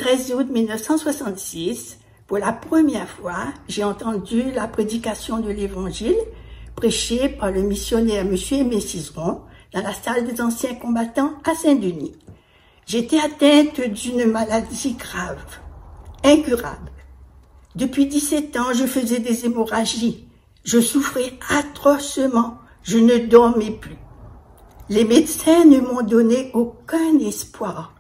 13 août 1966, pour la première fois, j'ai entendu la prédication de l'Évangile prêchée par le missionnaire M. Aimé Cizeron dans la salle des anciens combattants à Saint-Denis. J'étais atteinte d'une maladie grave, incurable. Depuis 17 ans, je faisais des hémorragies. Je souffrais atrocement. Je ne dormais plus. Les médecins ne m'ont donné aucun espoir.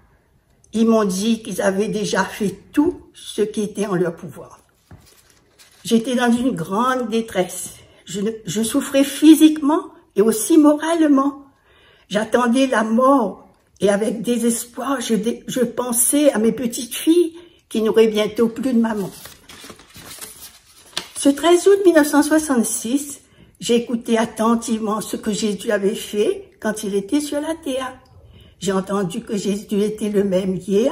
Ils m'ont dit qu'ils avaient déjà fait tout ce qui était en leur pouvoir. J'étais dans une grande détresse. Je souffrais physiquement et aussi moralement. J'attendais la mort et avec désespoir, je pensais à mes petites filles qui n'auraient bientôt plus de maman. Ce 13 août 1966, j'ai écouté attentivement ce que Jésus avait fait quand il était sur la terre. J'ai entendu que Jésus était le même hier,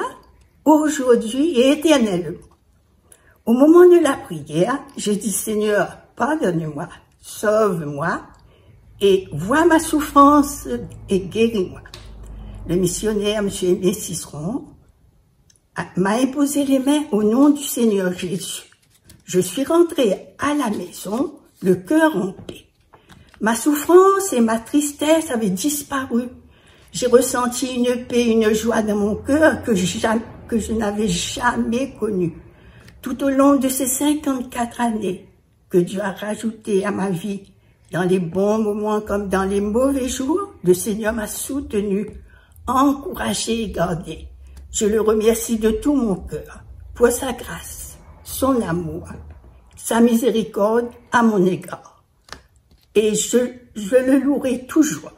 aujourd'hui et éternellement. Au moment de la prière, j'ai dit « Seigneur, pardonne-moi, sauve-moi et vois ma souffrance et guéris-moi ». Le missionnaire, M. Aimé Cizeron, m'a imposé les mains au nom du Seigneur Jésus. Je suis rentrée à la maison, le cœur en paix. Ma souffrance et ma tristesse avaient disparu. J'ai ressenti une paix, une joie dans mon cœur que je n'avais jamais connue. Tout au long de ces 54 années que Dieu a rajouté à ma vie, dans les bons moments comme dans les mauvais jours, le Seigneur m'a soutenu, encouragé et gardé. Je le remercie de tout mon cœur pour sa grâce, son amour, sa miséricorde à mon égard. Et je le louerai toujours.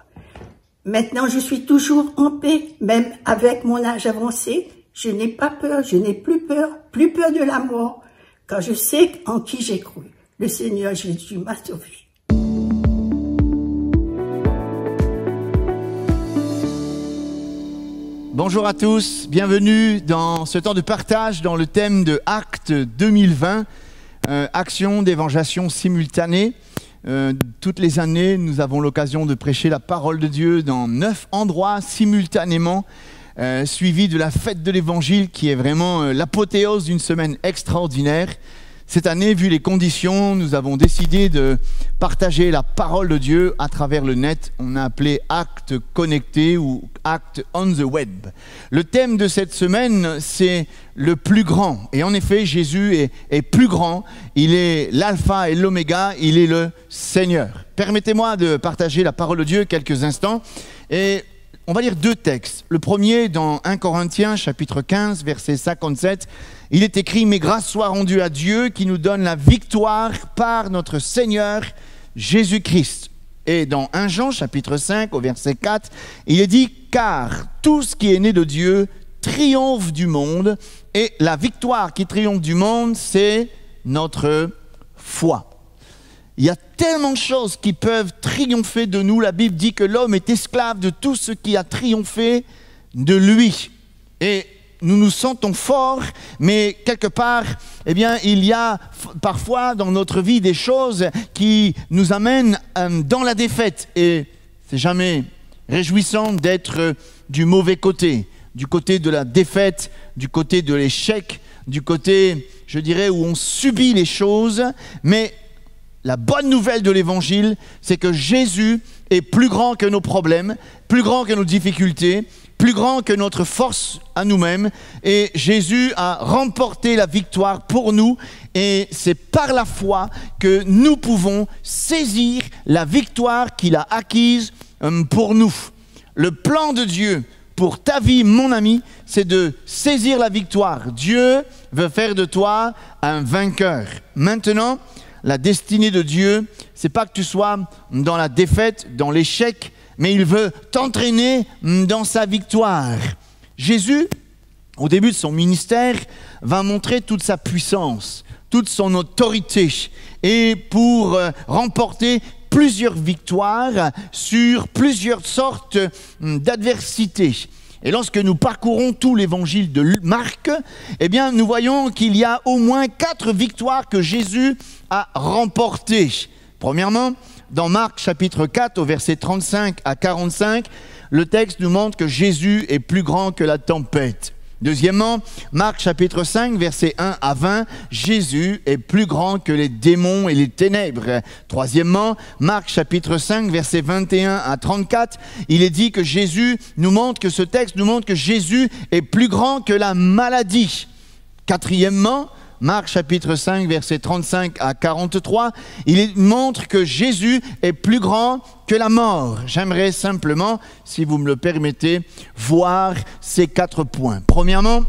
Maintenant, je suis toujours en paix, même avec mon âge avancé. Je n'ai pas peur, je n'ai plus peur de la mort, car je sais en qui j'ai cru. Le Seigneur Jésus m'a sauvé. Bonjour à tous, bienvenue dans ce temps de partage dans le thème de Actes 2020, action d'évangélisation simultanée. Toutes les années, nous avons l'occasion de prêcher la parole de Dieu dans 9 endroits simultanément, suivi de la fête de l'évangile qui est vraiment l'apothéose d'une semaine extraordinaire. Cette année, vu les conditions, nous avons décidé de partager la parole de Dieu à travers le net. On a appelé Actes connectés ou Actes on the web. Le thème de cette semaine, c'est le plus grand. Et en effet, Jésus est plus grand. Il est l'alpha et l'oméga. Il est le Seigneur. Permettez-moi de partager la parole de Dieu quelques instants. Et on va lire 2 textes. Le premier, dans 1 Corinthiens, chapitre 15, verset 57. Il est écrit « Mais grâce soit rendue à Dieu qui nous donne la victoire par notre Seigneur Jésus-Christ. » Et dans 1 Jean, chapitre 5, au verset 4, il est dit « Car tout ce qui est né de Dieu triomphe du monde, et la victoire qui triomphe du monde, c'est notre foi. » Il y a tellement de choses qui peuvent triompher de nous. La Bible dit que l'homme est esclave de tout ce qui a triomphé de lui. Et nous nous sentons forts, mais quelque part, eh bien, il y a parfois dans notre vie des choses qui nous amènent dans la défaite. Et c'est jamais réjouissant d'être du mauvais côté, du côté de la défaite, du côté de l'échec, du côté, je dirais, où on subit les choses. Mais la bonne nouvelle de l'évangile, c'est que Jésus est plus grand que nos problèmes, plus grand que nos difficultés, plus grand que notre force à nous-mêmes. Et Jésus a remporté la victoire pour nous. Et c'est par la foi que nous pouvons saisir la victoire qu'il a acquise pour nous. Le plan de Dieu pour ta vie, mon ami, c'est de saisir la victoire. Dieu veut faire de toi un vainqueur. Maintenant, la destinée de Dieu, c'est pas que tu sois dans la défaite, dans l'échec, mais il veut t'entraîner dans sa victoire. Jésus, au début de son ministère, va montrer toute sa puissance, toute son autorité, et pour remporter plusieurs victoires sur plusieurs sortes d'adversités. Et lorsque nous parcourons tout l'évangile de Marc, eh bien, nous voyons qu'il y a au moins 4 victoires que Jésus a remportées. Premièrement, dans Marc chapitre 4, au verset 35 à 45, le texte nous montre que Jésus est plus grand que la tempête. Deuxièmement, Marc chapitre 5, versets 1 à 20, Jésus est plus grand que les démons et les ténèbres. Troisièmement, Marc chapitre 5, versets 21 à 34, il est dit que ce texte nous montre que Jésus est plus grand que la maladie. Quatrièmement, Marc chapitre 5, versets 35 à 43, il montre que Jésus est plus grand que la mort. J'aimerais simplement, si vous me le permettez, voir ces 4 points. Premièrement,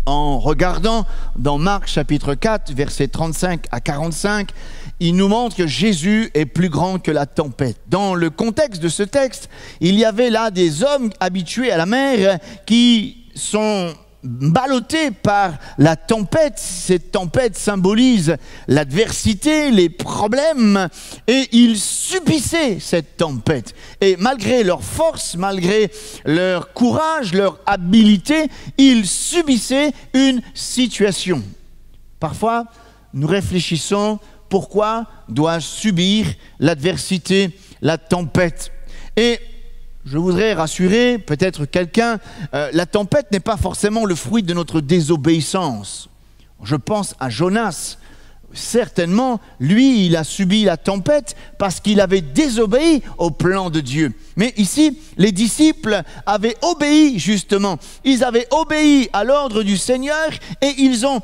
en regardant dans Marc chapitre 4, versets 35 à 45, il nous montre que Jésus est plus grand que la tempête. Dans le contexte de ce texte, il y avait là des hommes habitués à la mer qui sont ballottés par la tempête. Cette tempête symbolise l'adversité, les problèmes, et ils subissaient cette tempête. Et malgré leur force, malgré leur courage, leur habileté, ils subissaient une situation. Parfois, nous réfléchissons, pourquoi dois-je subir l'adversité, la tempête? Et je voudrais rassurer peut-être quelqu'un, la tempête n'est pas forcément le fruit de notre désobéissance. Je pense à Jonas. Certainement, lui, il a subi la tempête parce qu'il avait désobéi au plan de Dieu. Mais ici, les disciples avaient obéi justement. Ils avaient obéi à l'ordre du Seigneur et ils ont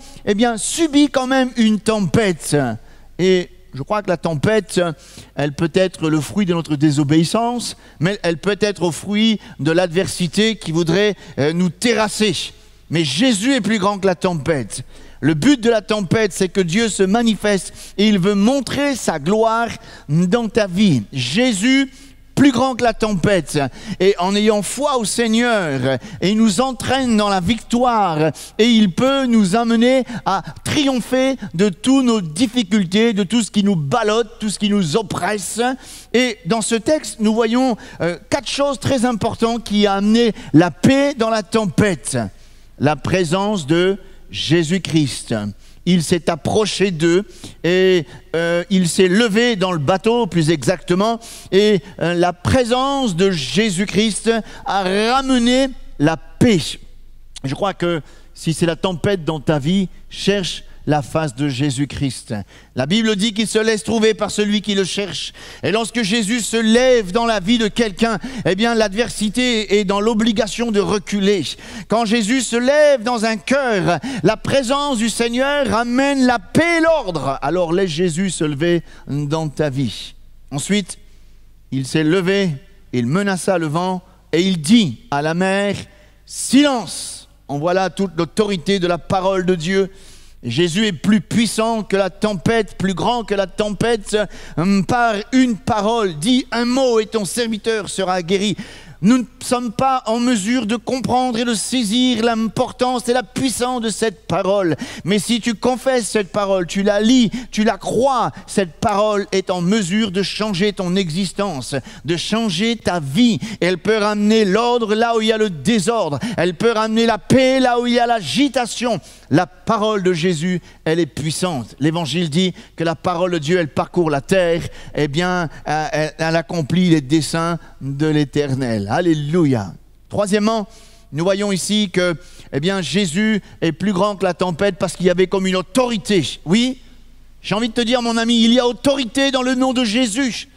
subi quand même une tempête. Et je crois que la tempête, elle peut être le fruit de notre désobéissance, mais elle peut être au fruit de l'adversité qui voudrait nous terrasser. Mais Jésus est plus grand que la tempête. Le but de la tempête, c'est que Dieu se manifeste et il veut montrer sa gloire dans ta vie. Jésus, plus grand que la tempête, et en ayant foi au Seigneur, et il nous entraîne dans la victoire, et il peut nous amener à triompher de toutes nos difficultés, de tout ce qui nous ballotte, tout ce qui nous oppresse. Et dans ce texte, nous voyons 4 choses très importantes qui ont amené la paix dans la tempête. La présence de Jésus-Christ. Il s'est approché d'eux et il s'est levé dans le bateau, plus exactement, et la présence de Jésus-Christ a ramené la paix. Je crois que si c'est la tempête dans ta vie, cherche la face de Jésus-Christ. La Bible dit qu'il se laisse trouver par celui qui le cherche. Et lorsque Jésus se lève dans la vie de quelqu'un, l'adversité est dans l'obligation de reculer. Quand Jésus se lève dans un cœur, la présence du Seigneur amène la paix et l'ordre. Alors laisse Jésus se lever dans ta vie. Ensuite, il s'est levé, il menaça le vent et il dit à la mer, « Silence !» En voilà toute l'autorité de la parole de Dieu. Jésus est plus puissant que la tempête, plus grand que la tempête. Par une parole, dis un mot et ton serviteur sera guéri. Nous ne sommes pas en mesure de comprendre et de saisir l'importance et la puissance de cette parole. Mais si tu confesses cette parole, tu la lis, tu la crois, cette parole est en mesure de changer ton existence, de changer ta vie. Elle peut ramener l'ordre là où il y a le désordre. Elle peut ramener la paix là où il y a l'agitation. La parole de Jésus, elle est puissante. L'Évangile dit que la parole de Dieu, elle parcourt la terre. Elle accomplit les desseins de l'Éternel. Alléluia. Troisièmement, nous voyons ici que Jésus est plus grand que la tempête parce qu'il y avait comme une autorité. Oui, j'ai envie de te dire, mon ami, il y a autorité dans le nom de Jésus.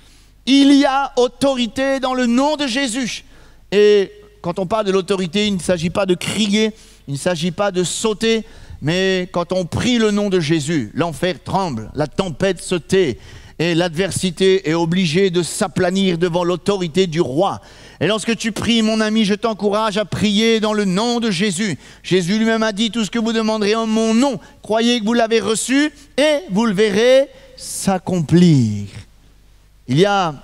Il y a autorité dans le nom de Jésus. Et quand on parle de l'autorité, il ne s'agit pas de crier, il ne s'agit pas de sauter, mais quand on prie le nom de Jésus, l'enfer tremble, la tempête se tait et l'adversité est obligée de s'aplanir devant l'autorité du roi. Et lorsque tu pries, mon ami, je t'encourage à prier dans le nom de Jésus. Jésus lui-même a dit, tout ce que vous demanderez en mon nom, croyez que vous l'avez reçu et vous le verrez s'accomplir. Il y a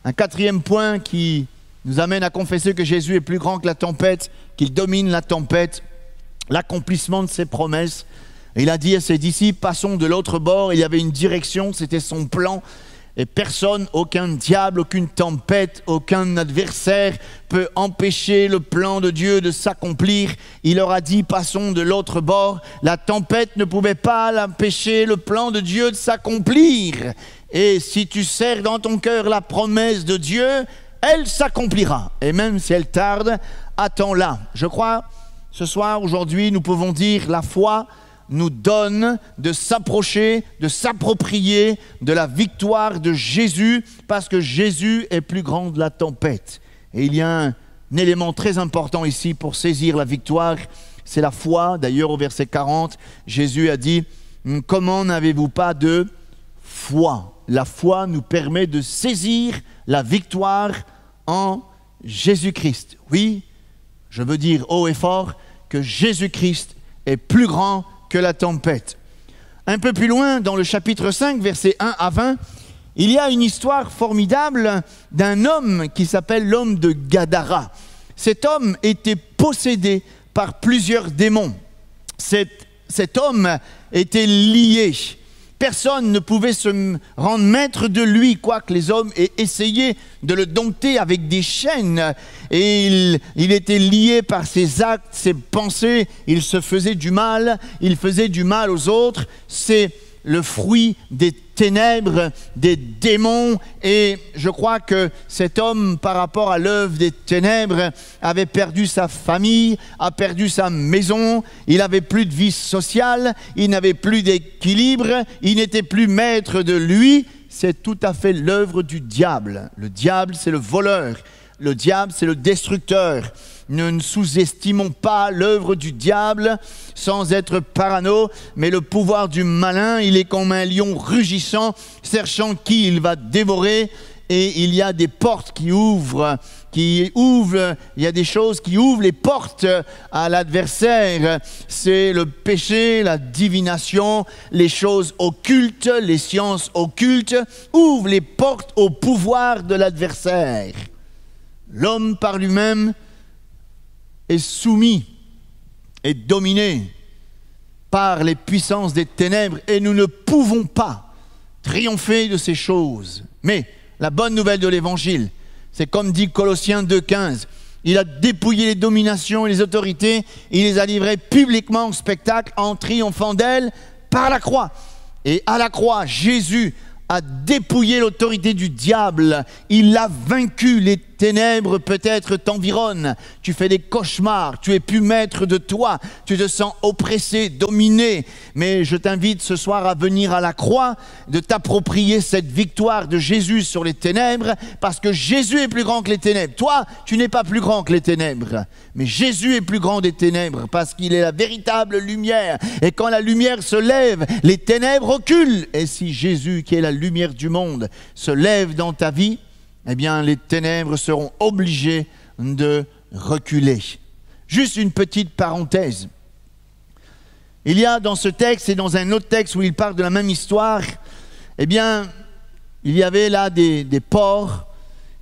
un 4e point qui nous amène à confesser que Jésus est plus grand que la tempête, qu'il domine la tempête, l'accomplissement de ses promesses. Et il a dit à ses disciples, passons de l'autre bord. Il y avait une direction, c'était son plan. Et personne, aucun diable, aucune tempête, aucun adversaire peut empêcher le plan de Dieu de s'accomplir. Il leur a dit, passons de l'autre bord. La tempête ne pouvait pas empêcher le plan de Dieu de s'accomplir. Et si tu serres dans ton cœur la promesse de Dieu, elle s'accomplira. Et même si elle tarde, attends-la. Je crois, Ce soir, aujourd'hui, nous pouvons dire la foi nous donne de s'approcher, de s'approprier de la victoire de Jésus, parce que Jésus est plus grand que la tempête. Et il y a un élément très important ici pour saisir la victoire, c'est la foi. D'ailleurs, au verset 40, Jésus a dit « Comment n'avez-vous pas de foi ?» La foi nous permet de saisir la victoire en Jésus-Christ. Oui, je veux dire haut et fort que Jésus-Christ est plus grand que la tempête. Un peu plus loin, dans le chapitre 5, versets 1 à 20, il y a une histoire formidable d'un homme qui s'appelle l'homme de Gadara. Cet homme était possédé par plusieurs démons. Cet homme était lié. Personne ne pouvait se rendre maître de lui, quoique les hommes aient essayé de le dompter avec des chaînes. Et il était lié par ses actes, ses pensées. Il se faisait du mal, il faisait du mal aux autres. C'est le fruit des ténèbres, des démons. Et je crois que cet homme, par rapport à l'œuvre des ténèbres, avait perdu sa famille, a perdu sa maison. Il n'avait plus de vie sociale, il n'avait plus d'équilibre, il n'était plus maître de lui. C'est tout à fait l'œuvre du diable. Le diable, c'est le voleur. Le diable, c'est le destructeur. Ne sous-estimons pas l'œuvre du diable sans être parano, mais le pouvoir du malin, il est comme un lion rugissant, cherchant qui il va dévorer. Et il y a des portes qui ouvrent, il y a des choses qui ouvrent les portes à l'adversaire. C'est le péché, la divination, les choses occultes, les sciences occultes ouvrent les portes au pouvoir de l'adversaire. L'homme par lui-même est soumis, est dominé par les puissances des ténèbres et nous ne pouvons pas triompher de ces choses. Mais la bonne nouvelle de l'Évangile, c'est comme dit Colossiens 2,15, il a dépouillé les dominations et les autorités, il les a livrées publiquement en spectacle en triomphant d'elles par la croix. Et à la croix, Jésus a dépouillé l'autorité du diable. Il a vaincu. Les ténèbres peut-être t'environnent. Tu fais des cauchemars. Tu es plus maître de toi. Tu te sens oppressé, dominé. Mais je t'invite ce soir à venir à la croix, de t'approprier cette victoire de Jésus sur les ténèbres, parce que Jésus est plus grand que les ténèbres. Toi, tu n'es pas plus grand que les ténèbres. Mais Jésus est plus grand des ténèbres, parce qu'il est la véritable lumière. Et quand la lumière se lève, les ténèbres reculent. Et si Jésus, qui est la lumière du monde, se lève dans ta vie, eh bien les ténèbres seront obligées de reculer. Juste une petite parenthèse. Il y a dans ce texte et dans un autre texte où il parle de la même histoire, eh bien, il y avait là des porcs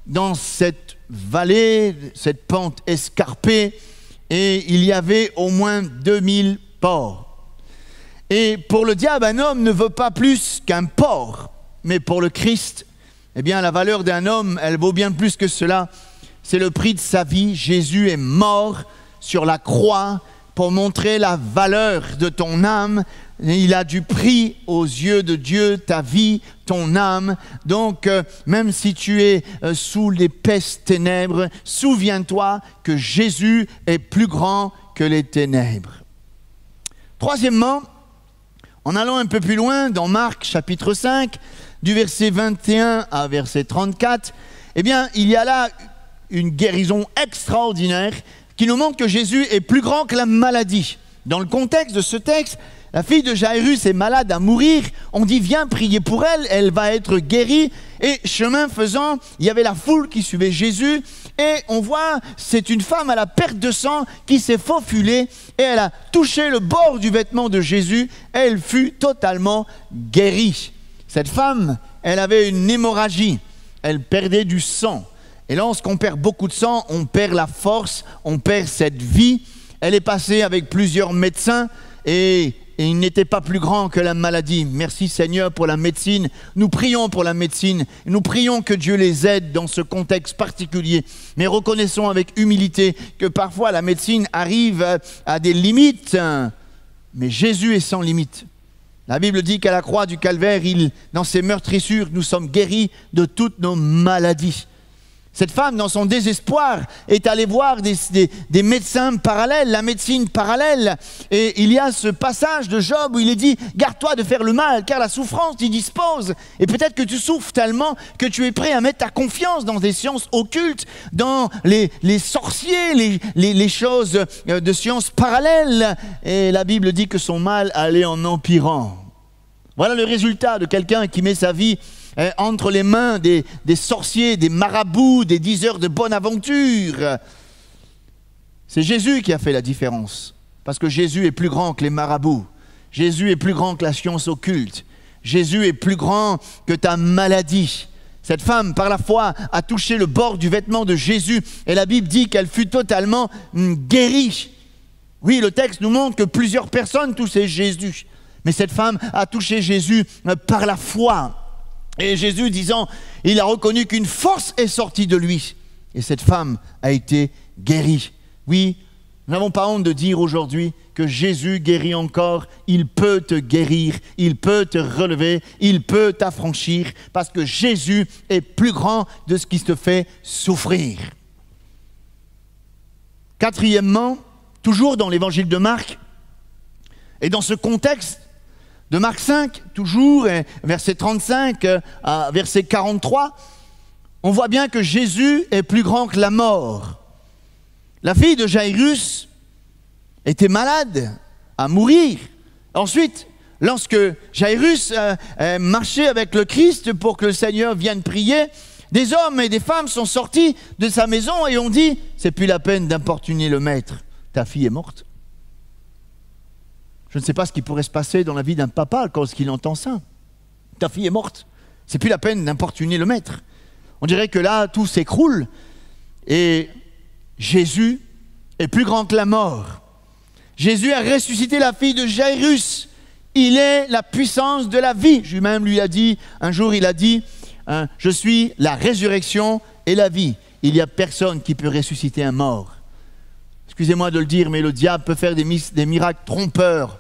dans cette vallée, cette pente escarpée, et il y avait au moins 2000 porcs. Et pour le diable, un homme ne veut pas plus qu'un porc. Mais pour le Christ, eh bien, la valeur d'un homme, elle vaut bien plus que cela. C'est le prix de sa vie. Jésus est mort sur la croix pour montrer la valeur de ton âme. Il a du prix aux yeux de Dieu, ta vie, ton âme. Donc, même si tu es sous l'épaisse ténèbres, souviens-toi que Jésus est plus grand que les ténèbres. Troisièmement, en allant un peu plus loin, dans Marc chapitre 5, du verset 21 à verset 34, eh bien, il y a là une guérison extraordinaire qui nous montre que Jésus est plus grand que la maladie. Dans le contexte de ce texte, la fille de Jairus est malade à mourir. On dit, viens prier pour elle, elle va être guérie. Et chemin faisant, il y avait la foule qui suivait Jésus. Et on voit, c'est une femme à la perte de sang qui s'est faufilée et elle a touché le bord du vêtement de Jésus. Elle fut totalement guérie. Cette femme, elle avait une hémorragie. Elle perdait du sang. Et lorsqu'on perd beaucoup de sang, on perd la force, on perd cette vie. Elle est passée avec plusieurs médecins et il n'était pas plus grand que la maladie. Merci Seigneur pour la médecine. Nous prions pour la médecine. Nous prions que Dieu les aide dans ce contexte particulier. Mais reconnaissons avec humilité que parfois la médecine arrive à des limites. Mais Jésus est sans limite. La Bible dit qu'à la croix du calvaire, dans ses meurtrissures, nous sommes guéris de toutes nos maladies. Cette femme, dans son désespoir, est allée voir des médecins parallèles, la médecine parallèle. Et il y a ce passage de Job où il est dit « Garde-toi de faire le mal, car la souffrance t'y dispose. » Et peut-être que tu souffres tellement que tu es prêt à mettre ta confiance dans des sciences occultes, dans les sorciers, les choses de sciences parallèles. Et la Bible dit que son mal allait en empirant. Voilà le résultat de quelqu'un qui met sa vie entre les mains des sorciers, des marabouts, des diseurs de bonne aventure. C'est Jésus qui a fait la différence. Parce que Jésus est plus grand que les marabouts. Jésus est plus grand que la science occulte. Jésus est plus grand que ta maladie. Cette femme, par la foi, a touché le bord du vêtement de Jésus. Et la Bible dit qu'elle fut totalement guérie. Oui, le texte nous montre que plusieurs personnes touchaient Jésus. Mais cette femme a touché Jésus par la foi. Et Jésus disant, il a reconnu qu'une force est sortie de lui. Et cette femme a été guérie. Oui, nous n'avons pas honte de dire aujourd'hui que Jésus guérit encore. Il peut te guérir, il peut te relever, il peut t'affranchir. Parce que Jésus est plus grand de ce qui te fait souffrir. Quatrièmement, toujours dans l'évangile de Marc, et dans ce contexte, de Marc 5, toujours, verset 35 à verset 43, on voit bien que Jésus est plus grand que la mort. La fille de Jairus était malade, à mourir. Ensuite, lorsque Jairus marchait avec le Christ pour que le Seigneur vienne prier, des hommes et des femmes sont sortis de sa maison et ont dit « C'est plus la peine d'importuner le maître, ta fille est morte. » Je ne sais pas ce qui pourrait se passer dans la vie d'un papa quand il entend ça. Ta fille est morte. C'est plus la peine d'importuner le maître. On dirait que là, tout s'écroule. Et Jésus est plus grand que la mort. Jésus a ressuscité la fille de Jairus. Il est la puissance de la vie. Lui-même lui a dit, un jour il a dit, je suis la résurrection et la vie. Il n'y a personne qui peut ressusciter un mort. Excusez-moi de le dire, mais le diable peut faire des miracles trompeurs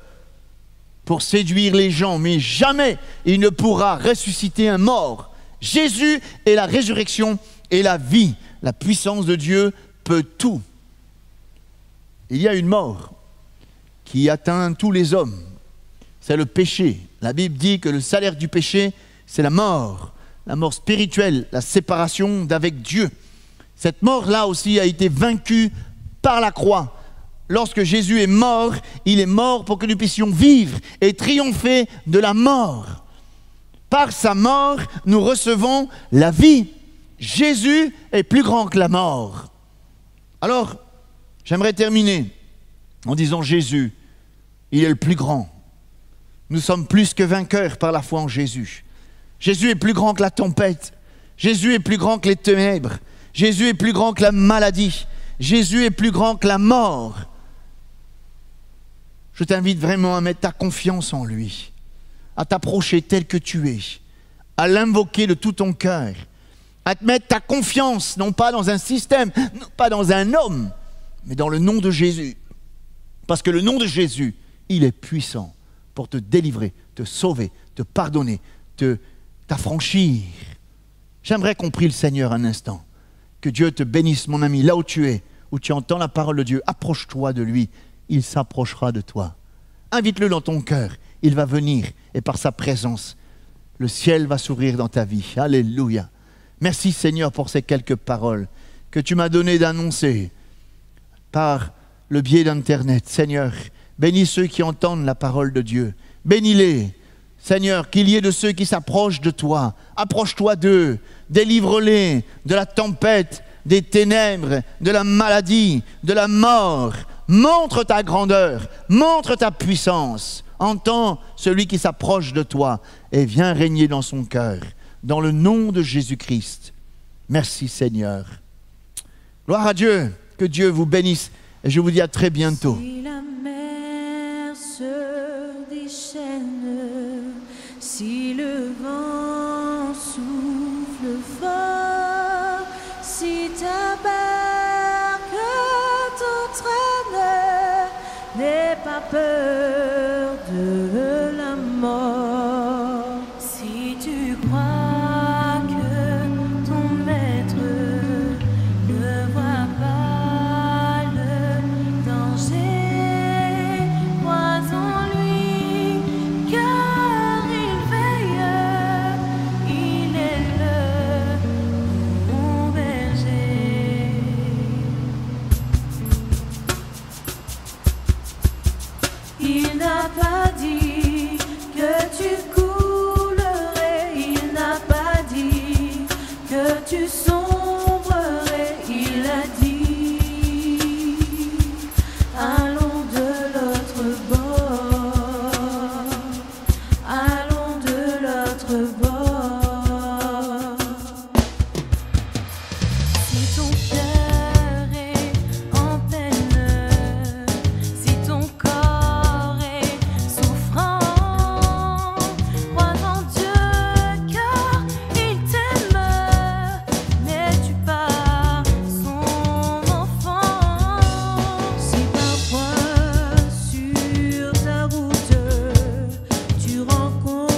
pour séduire les gens, mais jamais il ne pourra ressusciter un mort. Jésus est la résurrection et la vie. La puissance de Dieu peut tout. Il y a une mort qui atteint tous les hommes. C'est le péché. La Bible dit que le salaire du péché, c'est la mort spirituelle, la séparation d'avec Dieu. Cette mort-là aussi a été vaincue par la croix. Lorsque Jésus est mort, il est mort pour que nous puissions vivre et triompher de la mort. Par sa mort, nous recevons la vie. Jésus est plus grand que la mort. Alors, j'aimerais terminer en disant Jésus, il est le plus grand. Nous sommes plus que vainqueurs par la foi en Jésus. Jésus est plus grand que la tempête. Jésus est plus grand que les ténèbres. Jésus est plus grand que la maladie. Jésus est plus grand que la mort. Je t'invite vraiment à mettre ta confiance en lui, à t'approcher tel que tu es, à l'invoquer de tout ton cœur, à te mettre ta confiance, non pas dans un système, non pas dans un homme, mais dans le nom de Jésus. Parce que le nom de Jésus, il est puissant pour te délivrer, te sauver, te pardonner, t'affranchir. J'aimerais qu'on prie le Seigneur un instant. Que Dieu te bénisse, mon ami, là où tu entends la parole de Dieu, approche-toi de lui, il s'approchera de toi. Invite-le dans ton cœur, il va venir et par sa présence, le ciel va s'ouvrir dans ta vie. Alléluia. Merci Seigneur pour ces quelques paroles que tu m'as donné d'annoncer par le biais d'Internet. Seigneur, bénis ceux qui entendent la parole de Dieu. Bénis-les. Seigneur, qu'il y ait de ceux qui s'approchent de toi. Approche-toi d'eux. Délivre-les de la tempête, des ténèbres, de la maladie, de la mort. Montre ta grandeur, montre ta puissance. Entends celui qui s'approche de toi et viens régner dans son cœur. Dans le nom de Jésus-Christ. Merci Seigneur. Gloire à Dieu. Que Dieu vous bénisse. Et je vous dis à très bientôt. Si la mer se déchaîne, si le vent souffle fort, si ta barque t'entraîne, n'aie pas peur de la mort. Si tu crois que ton maître tu sombrerais, il a dit. Allons de l'autre bord, allons de l'autre bord. Si ton cœur est en peine, si ton corps est souffrant, crois en Dieu car il t'aime. N'es-tu pas son enfant? Si parfois sur ta route tu rencontres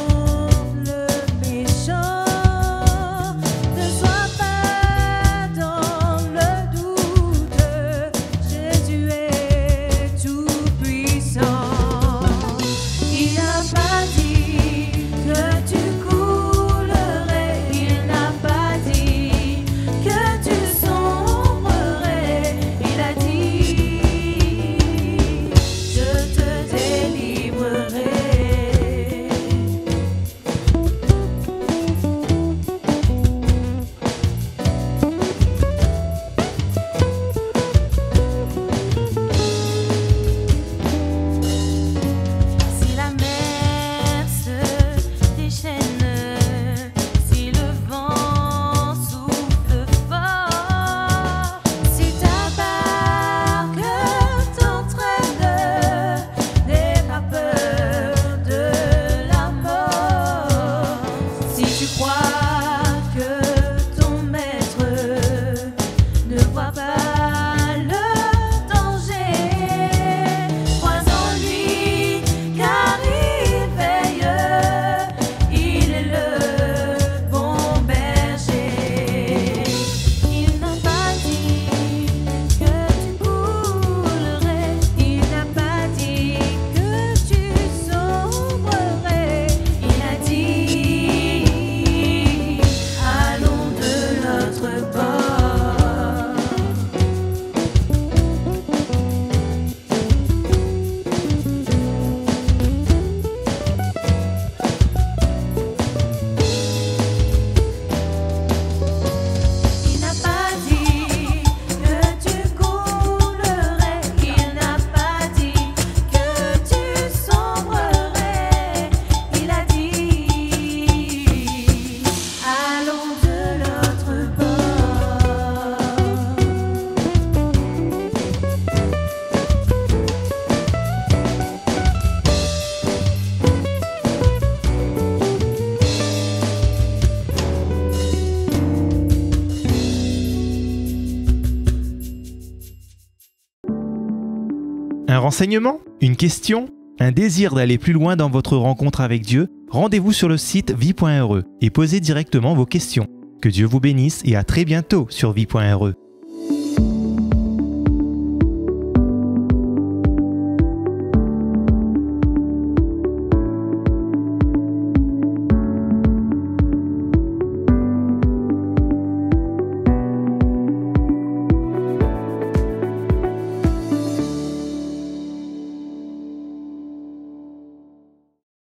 le méchant, ne sois pas dans le doute, Jésus est tout puissant. Il n'a pas dit que tu coulerais, il n'a pas dit que tu sombrerais, il a dit je te délivrerai. Si la mer se déchaîne, si le vent souffle fort, si ta barque t'entraîne, n'aie pas peur de la mort. Si tu crois que ton maître ne voit pas le danger, crois en lui car il veille, il est le bon berger. Il n'a pas dit que tu coulerais, il n'a pas dit que tu sombrerais, il a dit allons de l'autre bord. Il n'a pas dit que tu coulerais, il n'a pas dit que tu sombrerais, il a dit allons de l'autre bord. Un renseignement? Une question? Un désir d'aller plus loin dans votre rencontre avec Dieu? Rendez-vous sur le site vie.re et posez directement vos questions. Que Dieu vous bénisse et à très bientôt sur vie.re.